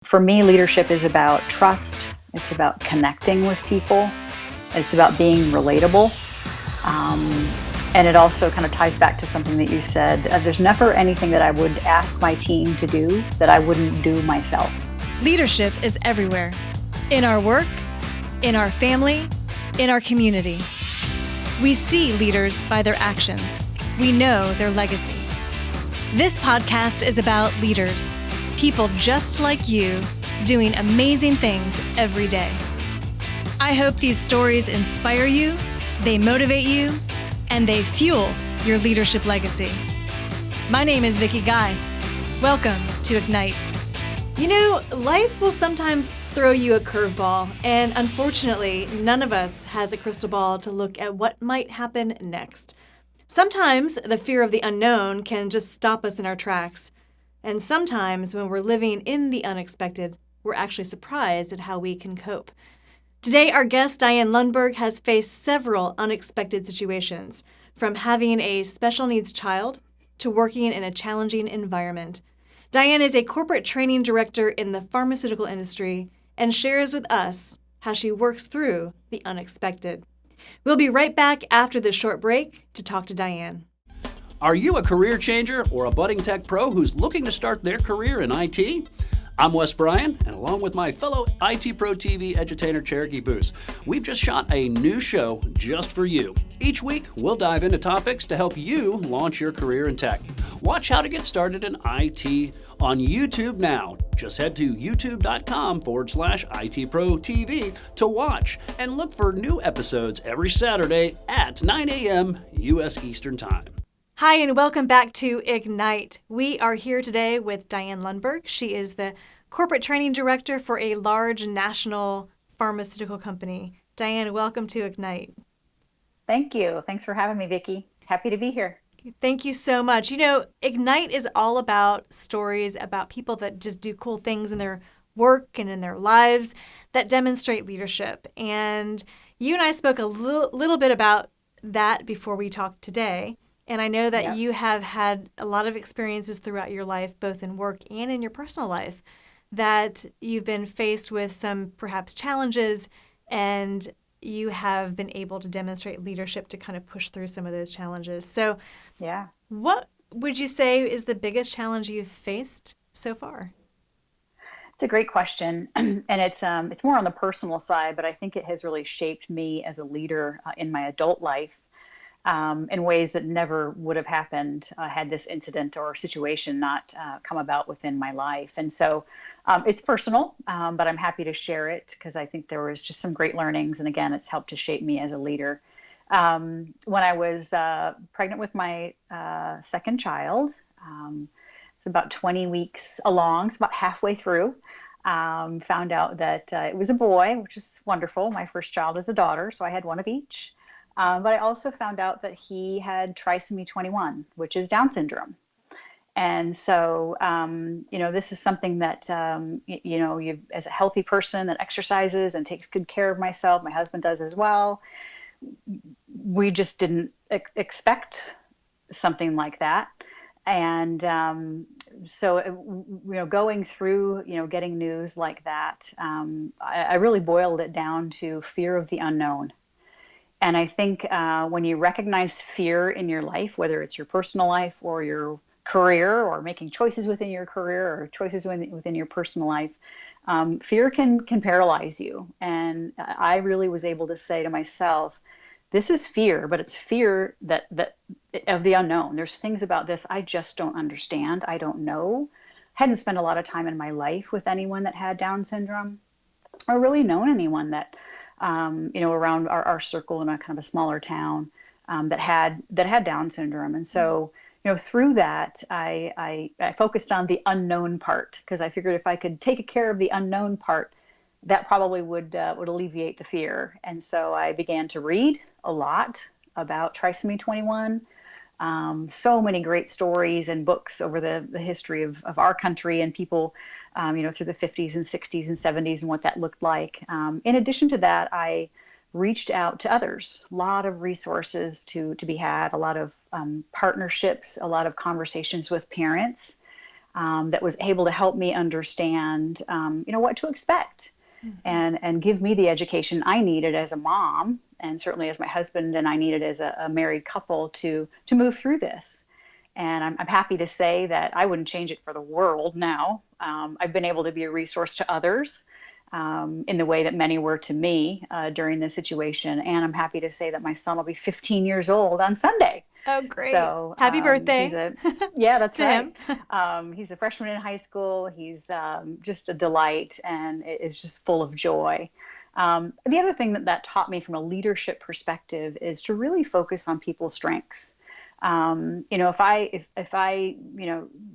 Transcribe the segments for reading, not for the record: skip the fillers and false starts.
For me, leadership is about trust. It's about connecting with people. It's about being relatable. And it also kind of ties back to something that you said. There's never anything that I would ask my team to do that I wouldn't do myself. Leadership is everywhere. In our work, in our family, in our community. We see leaders by their actions. We know their legacy. This podcast is about leaders, people just like you, doing amazing things every day. I hope these stories inspire you, they motivate you, and they fuel your leadership legacy. My name is Vicki Guy. Welcome to Ignite. You know, life will sometimes throw you a curveball, and unfortunately, none of us has a crystal ball to look at what might happen next. Sometimes the fear of the unknown can just stop us in our tracks. And sometimes when we're living in the unexpected, we're actually surprised at how we can cope. Today, our guest, Dyann Lundberg, has faced several unexpected situations, from having a special needs child to working in a challenging environment. Dyann is a corporate training director in the pharmaceutical industry and shares with us how she works through the unexpected. We'll be right back after this short break to talk to Dyann. Are you a career changer or a budding tech pro who's looking to start their career in IT? I'm Wes Bryan, and along with my fellow IT Pro TV edutainer Cherokee Boos, we've just shot a new show just for you. Each week, we'll dive into topics to help you launch your career in tech. Watch how to get started in IT on YouTube now. Just head to youtube.com/IT Pro TV to watch, and look for new episodes every Saturday at 9 a.m. U.S. Eastern Time. Hi, and welcome back to Ignite. We are here today with Dyann Lundberg. She is the corporate training director for a large national pharmaceutical company. Dyann, welcome to Ignite. Thank you. Thanks for having me, Vicki. Happy to be here. Thank you so much. You know, Ignite is all about stories about people that just do cool things in their work and in their lives that demonstrate leadership. And you and I spoke a little bit about that before we talked today. And I know that you have had a lot of experiences throughout your life, both in work and in your personal life, that you've been faced with some perhaps challenges, and you have been able to demonstrate leadership to kind of push through some of those challenges. So what would you say is the biggest challenge you've faced so far? It's a great question, and it's more on the personal side, but I think it has really shaped me as a leader in my adult life. In ways that never would have happened had this incident or situation not come about within my life. And so it's personal, but I'm happy to share it because I think there was just some great learnings. And again, it's helped to shape me as a leader. When I was pregnant with my second child, it's about 20 weeks along, it's about halfway through. Found out that it was a boy, which is wonderful. My first child is a daughter, so I had one of each. But I also found out that he had trisomy 21, which is Down syndrome. And so, this is something that, you as a healthy person that exercises and takes good care of myself, my husband does as well. We just didn't expect something like that. And going through, getting news like that, I really boiled it down to fear of the unknown. And I think when you recognize fear in your life, whether it's your personal life or your career or making choices within your career or choices within your personal life, fear can paralyze you. And I really was able to say to myself, this is fear, but it's fear that of the unknown. There's things about this I just don't understand. I don't know. Hadn't spent a lot of time in my life with anyone that had Down syndrome or really known anyone that around our circle in a kind of a smaller town that had Down syndrome. And so, through that, I focused on the unknown part because I figured if I could take care of the unknown part, that probably would alleviate the fear. And so I began to read a lot about trisomy 21. So many great stories and books over the history of our country and people through the 50s and 60s and 70s and what that looked like. In addition to that, I reached out to others, a lot of resources to be had, a lot of partnerships, a lot of conversations with parents that was able to help me understand, what to expect, and give me the education I needed as a mom, and certainly as my husband and I needed as a married couple to move through this. And I'm happy to say that I wouldn't change it for the world now. I've been able to be a resource to others in the way that many were to me during this situation. And I'm happy to say that my son will be 15 years old on Sunday. Oh, great. So happy birthday. Yeah, that's to right. him. He's a freshman in high school. He's just a delight and is just full of joy. The other thing that taught me from a leadership perspective is to really focus on people's strengths. If I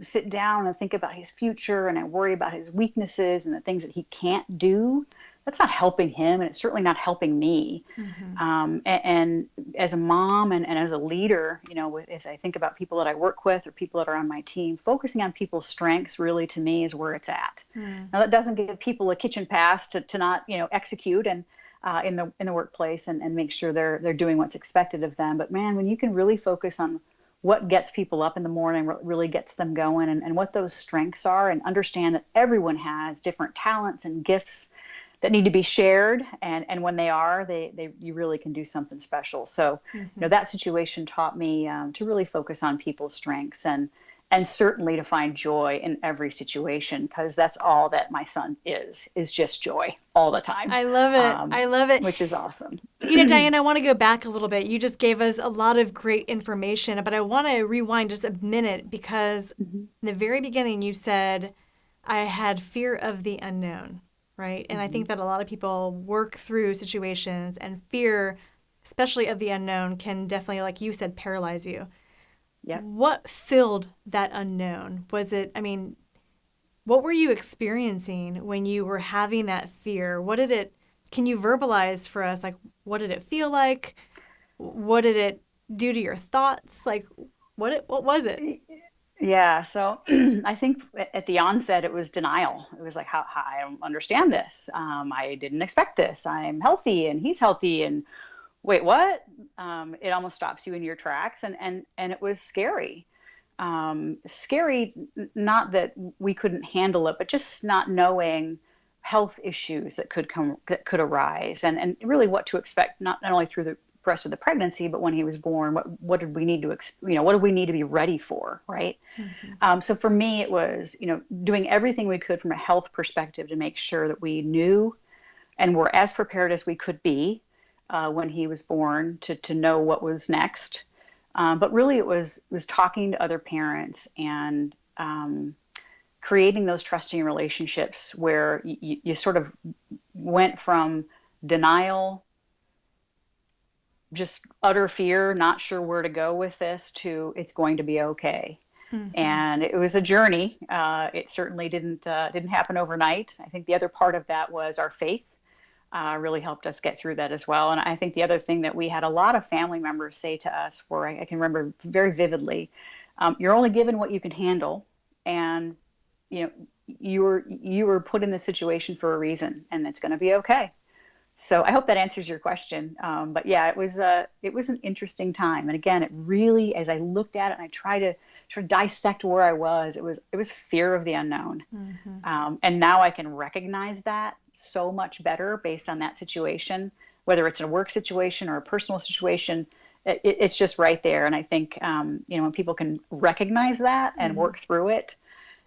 sit down and think about his future and I worry about his weaknesses and the things that he can't do, that's not helping him, and it's certainly not helping me. And as a mom and as a leader, as I think about people that I work with or people that are on my team, focusing on people's strengths really to me is where it's at. Now that doesn't give people a kitchen pass to not execute and in the workplace and make sure they're doing what's expected of them. But man, when you can really focus on what gets people up in the morning, what really gets them going, and what those strengths are, and understand that everyone has different talents and gifts that need to be shared, and when they are, you really can do something special. So that situation taught me to really focus on people's strengths and certainly to find joy in every situation, because that's all that my son is just joy all the time. I love it. I love it. Which is awesome. Dyann, I want to go back a little bit. You just gave us a lot of great information, but I want to rewind just a minute, because in the very beginning you said, I had fear of the unknown, right? And I think that a lot of people work through situations, and fear, especially of the unknown, can definitely, like you said, paralyze you. Yep. What filled that unknown? What were you experiencing when you were having that fear? Can you verbalize for us, like, what did it feel like? What did it do to your thoughts? Like, what was it? Yeah, so I think at the onset it was denial. It was like, how I don't understand this. I didn't expect this. I'm healthy and he's healthy, and wait, what? It almost stops you in your tracks, and it was scary. Scary, not that we couldn't handle it, but just not knowing health issues that could arise, and really what to expect, not only through the rest of the pregnancy, but when he was born. What did we need to what do we need to be ready for, right? So for me, it was doing everything we could from a health perspective to make sure that we knew and were as prepared as we could be when he was born to know what was next. But really it was talking to other parents and creating those trusting relationships where you sort of went from denial, just utter fear, not sure where to go with this, to it's going to be okay. And it was a journey. It certainly didn't happen overnight. I think the other part of that was our faith. Really helped us get through that as well. And I think the other thing that we had a lot of family members say to us, where I can remember very vividly, you're only given what you can handle, and you were put in this situation for a reason, and it's going to be okay. So I hope that answers your question. But yeah, it was an interesting time. And again, it really, as I looked at it and I tried to dissect where I was, it was fear of the unknown. And now I can recognize that so much better based on that situation, whether it's a work situation or a personal situation. It's just right there. And I think, when people can recognize that and work through it,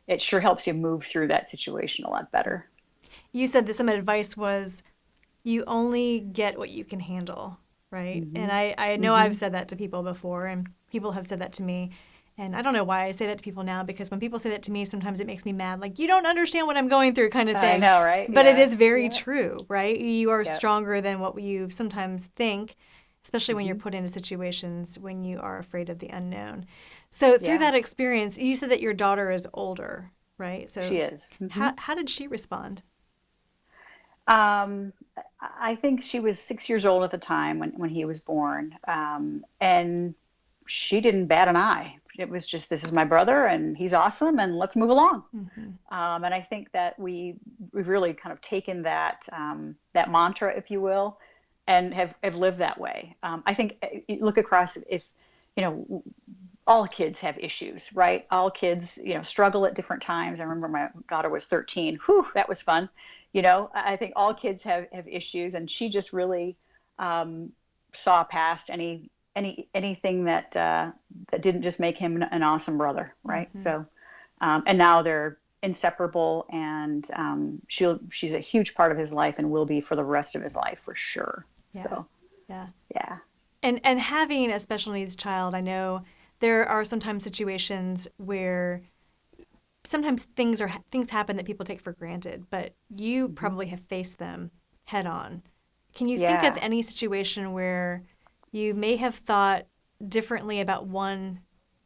it sure helps you move through that situation a lot better. You said that some advice was, you only get what you can handle, right? And I know I've said that to people before, and people have said that to me. And I don't know why I say that to people now, because when people say that to me, sometimes it makes me mad. Like, you don't understand what I'm going through, kind of thing. I know, right? But it is very true, right? You are stronger than what you sometimes think, especially when you're put into situations when you are afraid of the unknown. So through that experience, you said that your daughter is older, right? So she is. How did she respond? I think she was 6 years old at the time when he was born. And she didn't bat an eye. It was just, this is my brother and he's awesome and let's move along. And I think that we've really kind of taken that mantra, if you will, and have lived that way. I think you look across, if all kids have issues, right? All kids, struggle at different times. I remember my daughter was 13. Whew, that was fun. I think all kids have issues, and she just really saw past anything that didn't just make him an awesome brother, right? Mm-hmm. So, and now they're inseparable, and she's a huge part of his life and will be for the rest of his life for sure. Yeah. So, yeah. yeah. And having a special needs child, I know there are sometimes situations where sometimes things happen that people take for granted, but you probably have faced them head on. Can you think of any situation where you may have thought differently about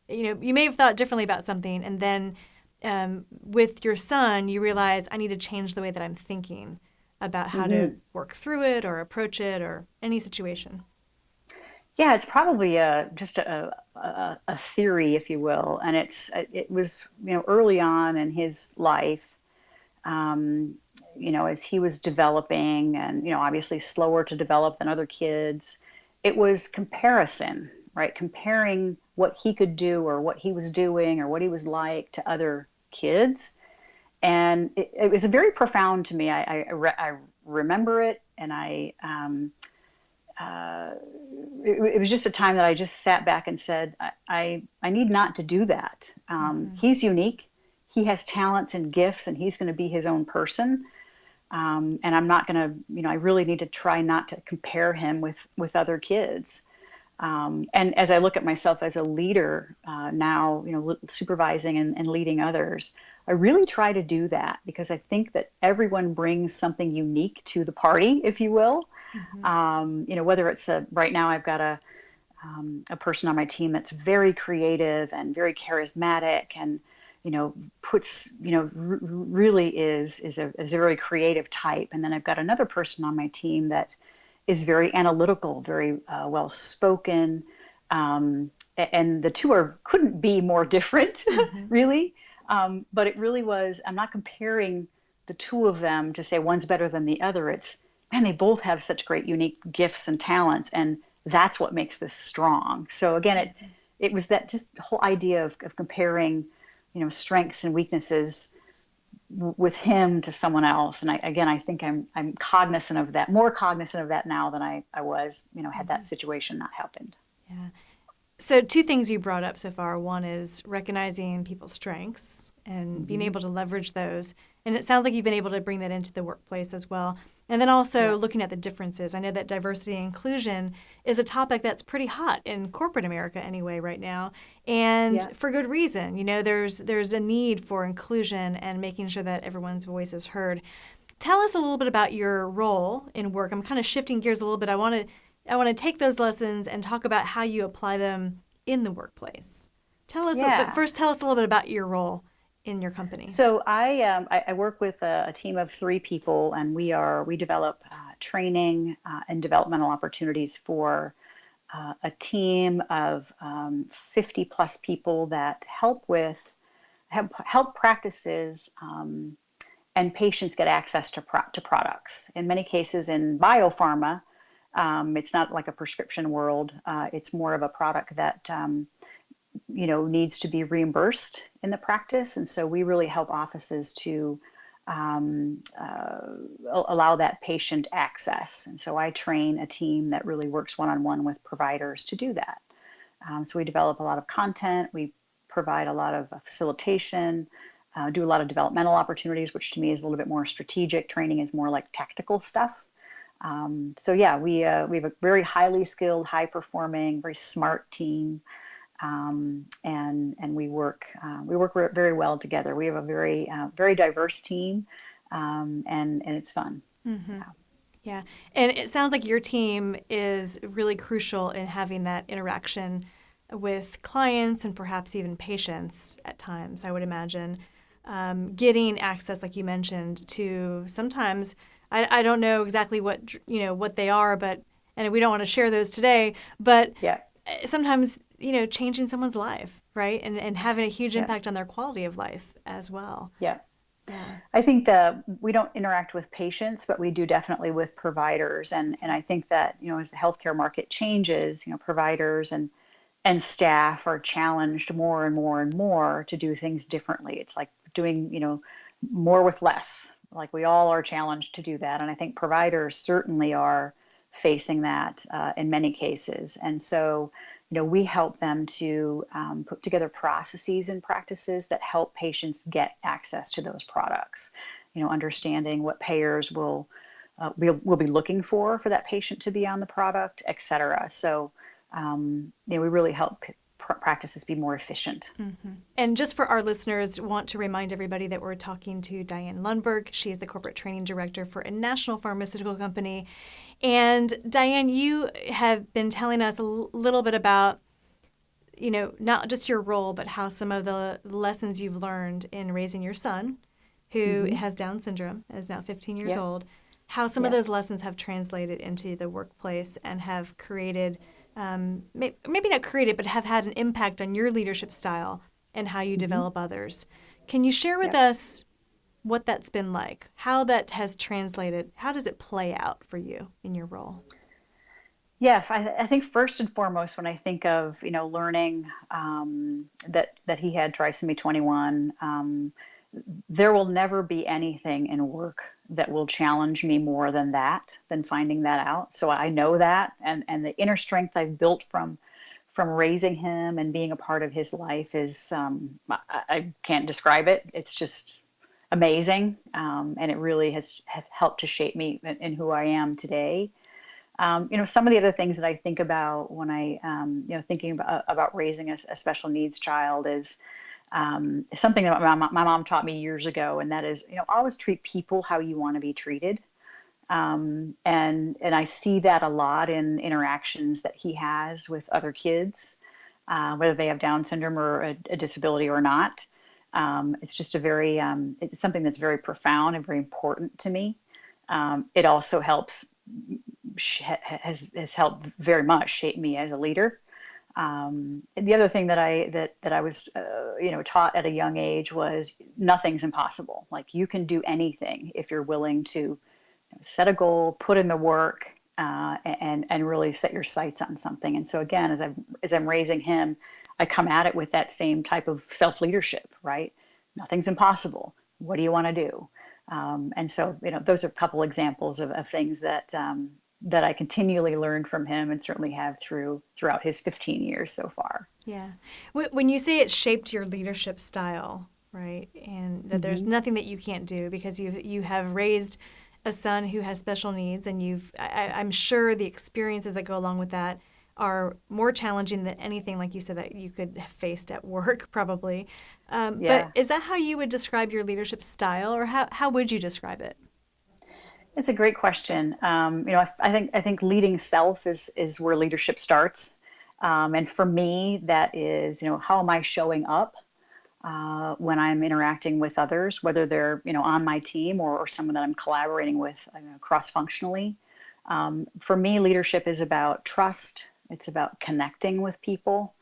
you may have thought differently about something, and then with your son, you realize I need to change the way that I'm thinking about how to work through it or approach it, or any situation? Yeah, it's probably just a theory, if you will, and it was early on in his life, as he was developing, and obviously slower to develop than other kids. It was comparison, right? Comparing what he could do or what he was doing or what he was like to other kids, and it was very profound to me. I remember it, and it was just a time that I just sat back and said, I need not to do that. He's unique. He has talents and gifts, and he's going to be his own person. And I'm not going to, I really need to try not to compare him with other kids. And as I look at myself as a leader now, supervising and leading others, I really try to do that, because I think that everyone brings something unique to the party, if you will. Whether it's right now I've got a person on my team that's very creative and very charismatic, and puts really is a very creative type. And then I've got another person on my team that is very analytical, very well spoken, and the two couldn't be more different, really. But it really was, I'm not comparing the two of them to say one's better than the other. It's, man, they both have such great unique gifts and talents, and that's what makes this strong. So again, it was that just whole idea of comparing, strengths and weaknesses with him to someone else. And I think I'm cognizant of that, more cognizant of that now than I was, had that situation not happened. Yeah. So two things you brought up so far. One is recognizing people's strengths and being able to leverage those. And it sounds like you've been able to bring that into the workplace as well. And then also looking at the differences. I know that diversity and inclusion is a topic that's pretty hot in corporate America anyway right now, and for good reason. There's a need for inclusion and making sure that everyone's voice is heard. Tell us a little bit about your role in work. I'm kind of shifting gears a little bit. I want to take those lessons and talk about how you apply them in the workplace. But first tell us a little bit about your role in your company. So I work with a team of 3 people, and we develop training and developmental opportunities for a team of 50 plus people that help practices and patients get access to products. In many cases, in biopharma, it's not like a prescription world. It's more of a product that needs to be reimbursed in the practice. And so we really help offices to allow that patient access. And so I train a team that really works one-on-one with providers to do that. So we develop a lot of content. We provide a lot of facilitation, do a lot of developmental opportunities, which to me is a little bit more strategic. Training is more like tactical stuff. We have a very highly skilled, high-performing, very smart team. And we work very well together. We have a very very diverse team, and it's fun. Yeah, and it sounds like your team is really crucial in having that interaction with clients and perhaps even patients at times. I would imagine getting access, like you mentioned, to sometimes I don't know exactly what they are, and we don't want to share those today, but sometimes changing someone's life, right? And having a huge impact on their quality of life as well. Yeah. I think that we don't interact with patients, but we do definitely with providers. And I think that, as the healthcare market changes, providers and and staff are challenged more and more and more to do things differently. It's like doing, more with less. Like we all are challenged to do that. And I think providers certainly are facing that in many cases. And so, we help them to put together processes and practices that help patients get access to those products. Understanding what payers will be looking for that patient to be on the product, et cetera. So, we really help practices be more efficient. Mm-hmm. And just for our listeners, want to remind everybody that we're talking to Dyann Lundberg. She is the corporate training director for a national pharmaceutical company. And Dyann, you have been telling us a little bit about, not just your role, but how some of the lessons you've learned in raising your son, who has Down syndrome, is now 15 years old, how some of those lessons have translated into the workplace and have created, maybe not created, but have had an impact on your leadership style and how you develop others. Can you share with us what that's been like, how that has translated, how does it play out for you in your role? Yeah, I think first and foremost, when I think of, learning that he had trisomy 21, there will never be anything in work that will challenge me more than finding that out. So I know that, and the inner strength I've built from raising him and being a part of his life is, I can't describe it. It's just amazing. And it really has helped to shape me in who I am today. Some of the other things that I think about when I, thinking about raising a special needs child is something that my mom taught me years ago, and that is, always treat people how you want to be treated. And I see that a lot in interactions that he has with other kids, whether they have Down syndrome or a disability or not. It's just it's something that's very profound and very important to me. It also has helped very much shape me as a leader. The other thing that I was, taught at a young age was nothing's impossible. Like you can do anything if you're willing to set a goal, put in the work, and really set your sights on something. And so again, as I'm raising him, I come at it with that same type of self-leadership, right? Nothing's impossible. What do you want to do? And so, those are a couple examples of things that I continually learned from him and certainly have throughout his 15 years so far. Yeah. When you say it shaped your leadership style, right, and that there's nothing that you can't do because you have raised a son who has special needs, and I'm sure the experiences that go along with that are more challenging than anything, like you said, that you could have faced at work, probably. But is that how you would describe your leadership style, or how would you describe it? It's a great question. I think leading self is where leadership starts. And for me, that is, how am I showing up when I'm interacting with others, whether they're, on my team or someone that I'm collaborating with cross-functionally. For me, leadership is about trust. It's about connecting with people.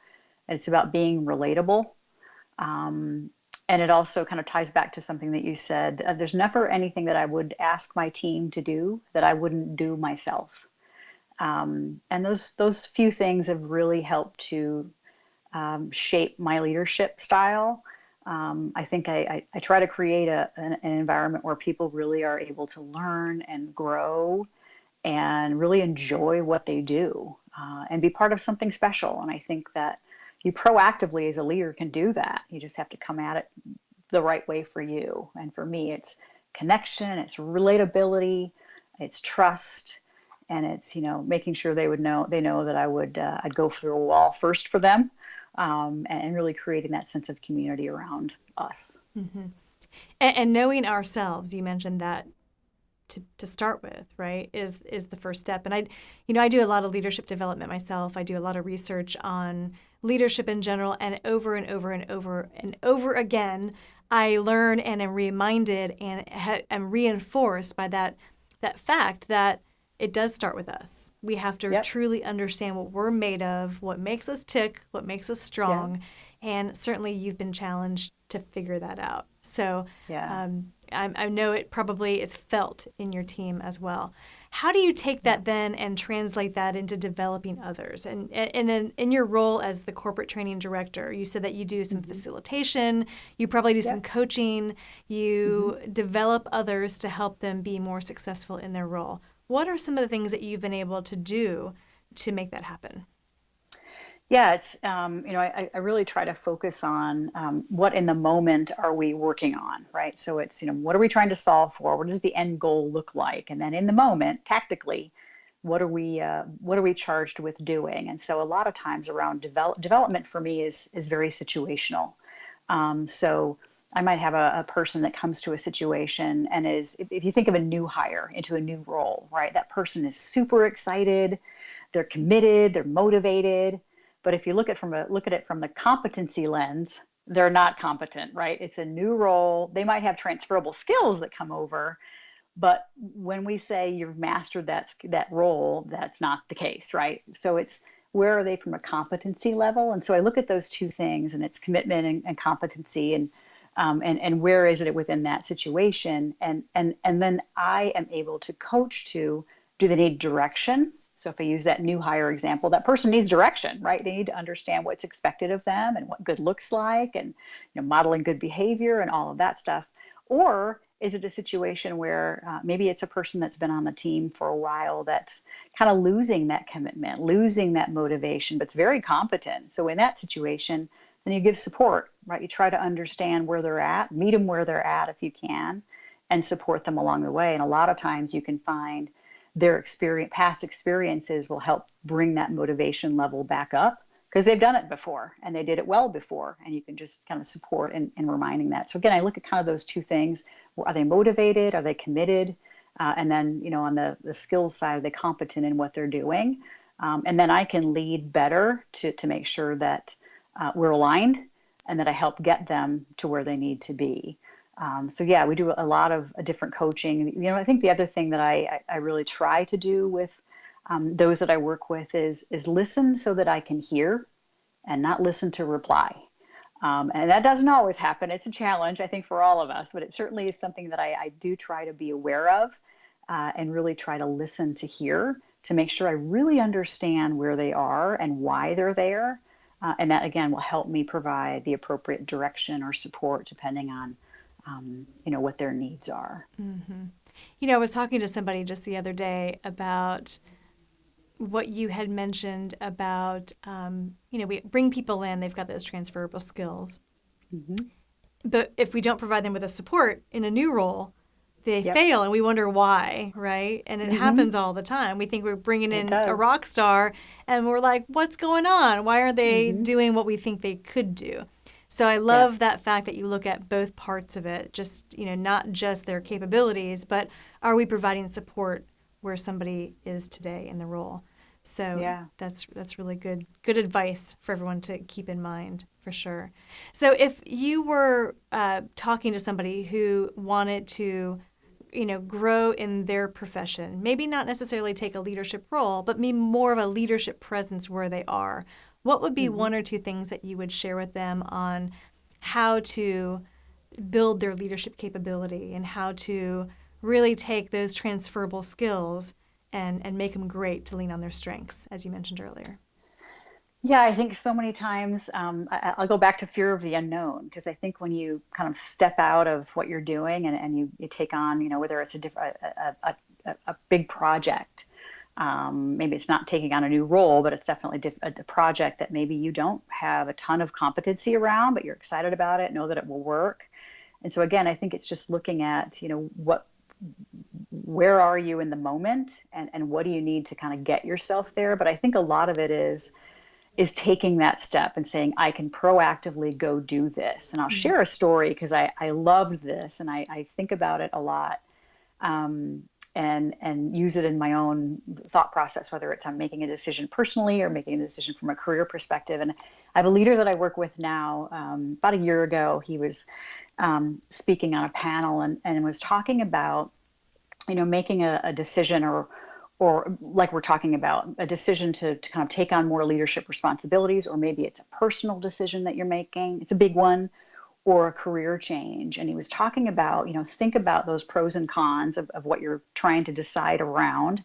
It's about being relatable. And it also kind of ties back to something that you said. There's never anything that I would ask my team to do that I wouldn't do myself. And those few things have really helped to shape my leadership style. I think I try to create an environment where people really are able to learn and grow and really enjoy what they do and be part of something special. And I think that you proactively as a leader can do that. You just have to come at it the right way for you. And for me, it's connection, it's relatability, it's trust, and it's, making sure they know that I'd go through a wall first for them, and really creating that sense of community around us. Mm-hmm. And knowing ourselves, you mentioned that to start with, right, is the first step. And I do a lot of leadership development myself. I do a lot of research on leadership in general, and over and over and over and over again, I learn and am reminded and am reinforced by that fact that it does start with us. We have to truly understand what we're made of, what makes us tick, what makes us strong. And certainly you've been challenged to figure that out. So I know it probably is felt in your team as well. How do you take that then and translate that into developing others? And in your role as the corporate training director, you said that you do some facilitation, you probably do some coaching, you develop others to help them be more successful in their role. What are some of the things that you've been able to do to make that happen? Yeah, it's, I really try to focus on what in the moment are we working on, right? So it's, what are we trying to solve for? What does the end goal look like? And then in the moment, tactically, what are we charged with doing? And so a lot of times around development for me is very situational. So I might have a person that comes to a situation and if you think of a new hire into a new role, right? That person is super excited, they're committed, they're motivated. But if you look at it from the competency lens, they're not competent, right? It's a new role. They might have transferable skills that come over, but when we say you've mastered that role, that's not the case, right? So it's where are they from a competency level? And so I look at those two things, and it's commitment and competency, and where is it within that situation? And then I am able to coach to, do they need direction? So if I use that new hire example, that person needs direction, right? They need to understand what's expected of them and what good looks like, and modeling good behavior and all of that stuff. Or is it a situation where maybe it's a person that's been on the team for a while that's kind of losing that commitment, losing that motivation, but it's very competent. So in that situation, then you give support, right? You try to understand where they're at, meet them where they're at if you can, and support them along the way. And a lot of times you can find their past experiences will help bring that motivation level back up because they've done it before and they did it well before, and you can just kind of support in reminding that. So again, I look at kind of those two things. Are they motivated? Are they committed? And then, on the skills side, are they competent in what they're doing? And then I can lead better to make sure that we're aligned and that I help get them to where they need to be. So yeah, we do a lot of different coaching. I think the other thing that I really try to do with those that I work with is listen so that I can hear and not listen to reply. And that doesn't always happen. It's a challenge, I think, for all of us, but it certainly is something that I do try to be aware of and really try to listen to hear to make sure I really understand where they are and why they're there. And that, again, will help me provide the appropriate direction or support depending on what their needs are. I was talking to somebody just the other day about what you had mentioned about, we bring people in, they've got those transferable skills. But if we don't provide them with a support in a new role, they fail and we wonder why, right? And it happens all the time. We think we're bringing in a rock star and we're like, what's going on? Why aren't they doing what we think they could do? So I love that fact that you look at both parts of it, just, not just their capabilities, but are we providing support where somebody is today in the role? So that's really good advice for everyone to keep in mind, for sure. So if you were talking to somebody who wanted to, grow in their profession, maybe not necessarily take a leadership role, but be more of a leadership presence where they are, what would be one or two things that you would share with them on how to build their leadership capability and how to really take those transferable skills and make them great to lean on their strengths, as you mentioned earlier? Yeah, I think so many times I'll go back to fear of the unknown, because I think when you kind of step out of what you're doing and you take on, whether it's a big project, maybe it's not taking on a new role, but it's definitely a project that maybe you don't have a ton of competency around, but you're excited about it, know that it will work. And so again, I think it's just looking at, where are you in the moment and what do you need to kind of get yourself there? But I think a lot of it is taking that step and saying, I can proactively go do this. And I'll share a story because I loved this and I think about it a lot. And use it in my own thought process, whether it's I'm making a decision personally or making a decision from a career perspective. And I have a leader that I work with now. About a year ago, he was speaking on a panel and was talking about, making a decision or like we're talking about, a decision to kind of take on more leadership responsibilities, or maybe it's a personal decision that you're making. It's a big one. or a career change. And he was talking about, think about those pros and cons of what you're trying to decide around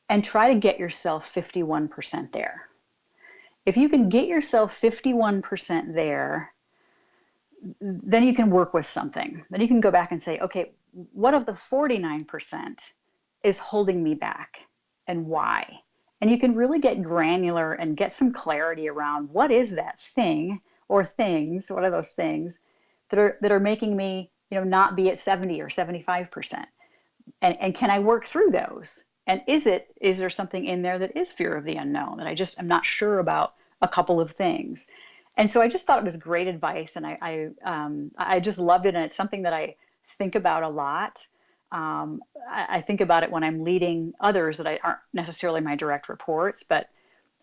and try to get yourself 51% there. If you can get yourself 51% there, then you can work with something. Then you can go back and say, okay, what of the 49% is holding me back and why? And you can really get granular and get some clarity around what is that thing or things, what are those things that are making me, not be at 70 or 75%? And can I work through those? And is there something in there that is fear of the unknown that I'm not sure about a couple of things? And so I just thought it was great advice, and I just loved it, and it's something that I think about a lot. I think about it when I'm leading others that aren't necessarily my direct reports, but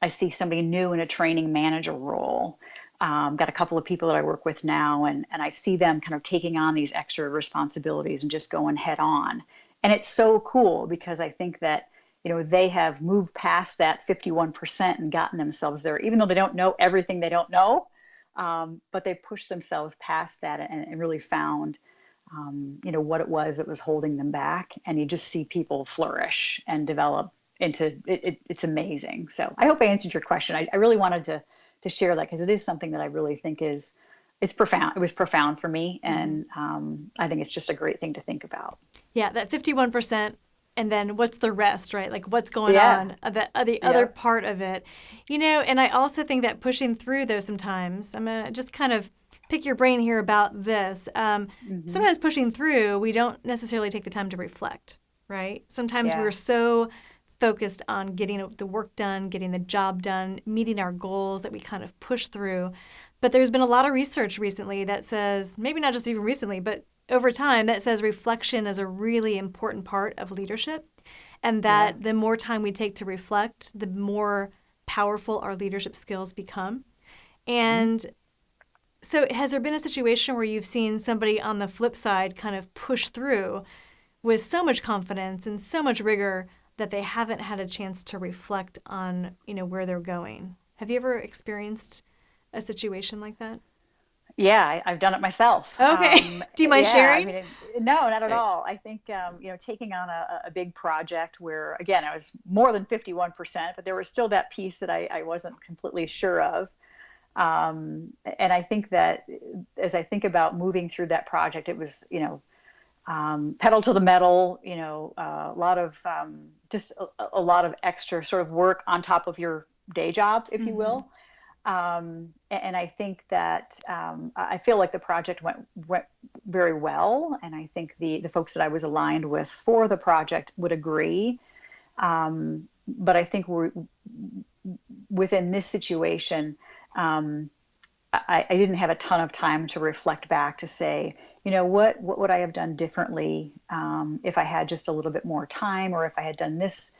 I see somebody new in a training manager role. Got a couple of people that I work with now, and I see them kind of taking on these extra responsibilities and just going head on. And it's so cool because I think that, they have moved past that 51% and gotten themselves there, even though they don't know everything they don't know. But they pushed themselves past that and really found, what it was that was holding them back. And you just see people flourish and develop into it. It's amazing. So I hope I answered your question. I really wanted to share that because it is something that I really think it's profound. It was profound for me. And I think it's just a great thing to think about. Yeah, that 51%. And then what's the rest, right? Like what's going on, the other part of it. And I also think that pushing through those sometimes, I'm going to just kind of pick your brain here about this. Sometimes pushing through, we don't necessarily take the time to reflect, right? Sometimes we're so focused on getting the work done, getting the job done, meeting our goals that we kind of push through. But there's been a lot of research recently that says, maybe not just even recently, but over time, that says reflection is a really important part of leadership, and that the more time we take to reflect, the more powerful our leadership skills become. And so has there been a situation where you've seen somebody on the flip side kind of push through with so much confidence and so much rigor that they haven't had a chance to reflect on, where they're going? Have you ever experienced a situation like that? Yeah, I've done it myself. Okay. Do you mind sharing? No, not at all. I think, taking on a big project where, again, I was more than 51%, but there was still that piece that I wasn't completely sure of. And I think that as I think about moving through that project, it was, pedal to the metal, a lot of just a lot of extra sort of work on top of your day job, if you will. And I think that I feel like the project went very well, and I think the folks that I was aligned with for the project would agree. But I think within this situation, I didn't have a ton of time to reflect back to say, what would I have done differently if I had just a little bit more time, or if I had done this,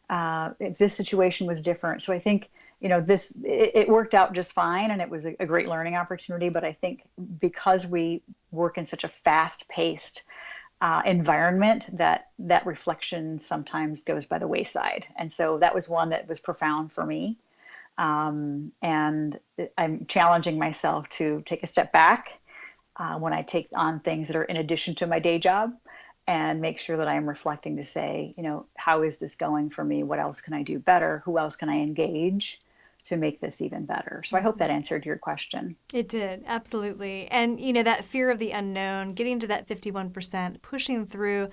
if this situation was different. So I think, it worked out just fine, and it was a great learning opportunity. But I think because we work in such a fast-paced environment, that reflection sometimes goes by the wayside. And so that was one that was profound for me. And I'm challenging myself to take a step back when I take on things that are in addition to my day job, and make sure that I am reflecting to say, how is this going for me? What else can I do better? Who else can I engage to make this even better? So I hope that answered your question. It did, absolutely. And, that fear of the unknown, getting to that 51%, pushing through,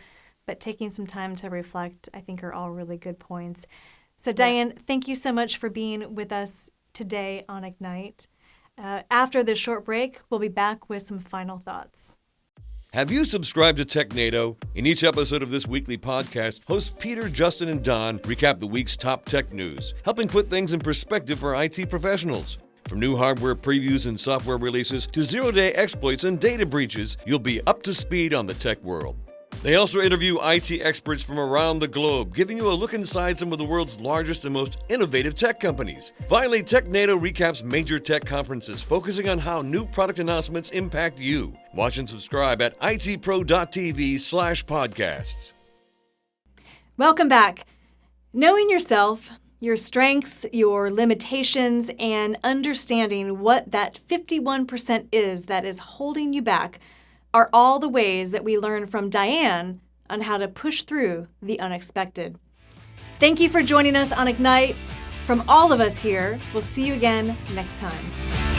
but taking some time to reflect, I think are all really good points. So Dyann, thank you so much for being with us today on Ignite. After this short break, we'll be back with some final thoughts. Have you subscribed to TechNado? In each episode of this weekly podcast, hosts Peter, Justin, and Don recap the week's top tech news, helping put things in perspective for IT professionals. From new hardware previews and software releases to zero-day exploits and data breaches, you'll be up to speed on the tech world. They also interview IT experts from around the globe, giving you a look inside some of the world's largest and most innovative tech companies. Finally, TechNado recaps major tech conferences, focusing on how new product announcements impact you. Watch and subscribe at itpro.tv/podcasts. Welcome back. Knowing yourself Your strengths, your limitations, and understanding what that 51% is that is holding you back are all the ways that we learn from Dyann on how to push through the unexpected. Thank you for joining us on Ignite. From all of us here, we'll see you again next time.